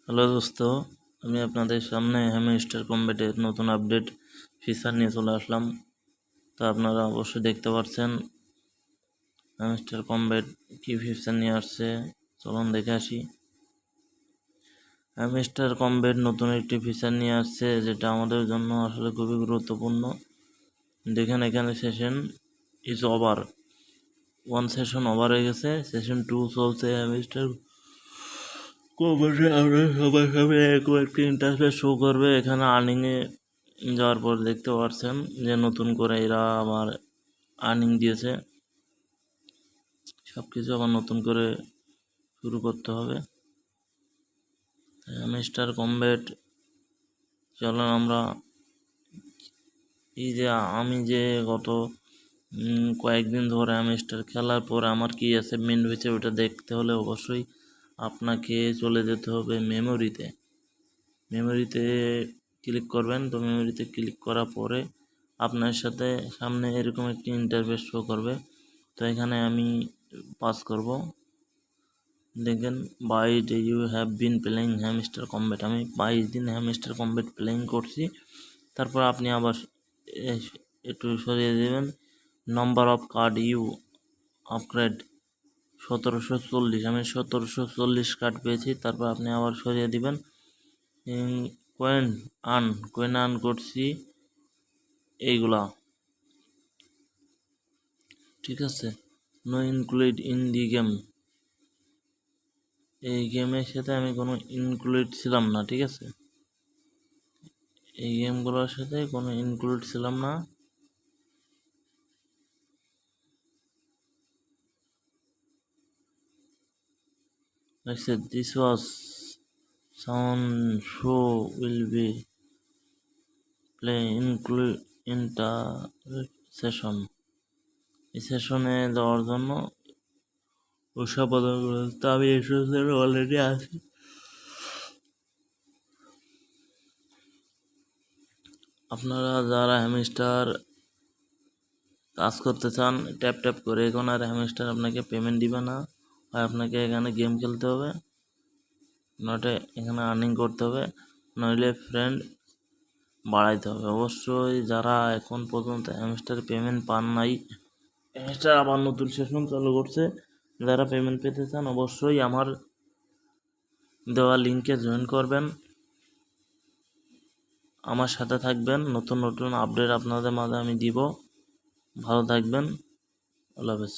Hello দোস্ত, আমি আপনাদের সামনে হ্যামস্টার কম্ব্যাটের নতুন আপডেট ফিচার নিয়ে চলে আসলাম। তো আপনারা অবশ্যই দেখতে পাচ্ছেন হ্যামস্টার কম্ব্যাট কী ফিচার নিয়ে আসছে। চলুন দেখে আসি। হ্যামস্টার কম্ব্যাট নতুন একটি ফিচার নিয়ে আসছে, যেটা আমাদের জন্য আসলে খুবই গুরুত্বপূর্ণ। দেখেন এখানে session is over, 1 session over হয়ে গেছে, সেশন 2 চলছে। হ্যামস্টার আমরা সবার সামনে এরকম একটি ইন্টারফেস শো করবে। এখানে আর্নিংয়ে যাওয়ার পর দেখতে পাচ্ছেন যে নতুন করে এরা আবার আর্নিং দিয়েছে। সব কিছু আবার নতুন করে শুরু করতে হবে। হ্যামস্টার কম্ব্যাট, চলো আমরা এই যে আমি যে গত কয়েকদিন ধরে হ্যামস্টার খেলার পর আমার কি অ্যাচিভমেন্ট হয়েছে ওটা দেখতে হলে অবশ্যই আপনাকে চলে যেতে হবে মেমোরিতে ক্লিক করবেন। তো মেমোরিতে ক্লিক করার পরে আপনার সামনে এরকম একটি ইন্টারফেস শো করবে। তো এখানে আমি পাস করব। দেখেন 22 day you have been playing Hamster Kombat, আমি 22 দিন হ্যামস্টার কম্ব্যাট প্লেইং করছি। তারপর আপনি আবার একটু সরিয়ে দেবেন। Number of card you upgrade 1740, আমি 1740 কার্ড পেয়েছি। তারপর আপনি আবার সরিয়ে দিবেন। কয়েন আর্ন করছি এইগুলা, ঠিক আছে। No include in the game, এই গেমের সাথে আমি কোনো ইনক্লুড ছিলাম না, ঠিক আছে। এই গেমগুলোর সাথে কোনো ইনক্লুড ছিলাম না। আচ্ছা, this was sound show will be play include inter session, এই সেশনে দেওয়ার জন্য উৎসাহ প্রদান করে। তো আমি এই সেশনে অলরেডি আছি। আপনারা যারা হ্যামস্টার কাজ করতে চান, ট্যাপ করে এখন আর হ্যামস্টার আপনাকে পেমেন্ট দিবে না। হয় আপনাকে এখানে গেম খেলতে হবে, নয়তো এখানে আর্নিং করতে হবে, নইলে ফ্রেন্ড বাড়াইতে হবে। অবশ্যই যারা এখন পর্যন্ত হ্যামস্টার পেমেন্ট পান নাই, হ্যামস্টার আবার নতুন সেশন চালু করছে, যারা পেমেন্ট পেতে চান অবশ্যই আমার দেওয়া লিঙ্কে জয়েন করবেন, আমার সাথে থাকবেন। নতুন আপডেট আপনাদের মাঝে আমি দিব। ভালো থাকবেন, আল্লাহ হাফেজ।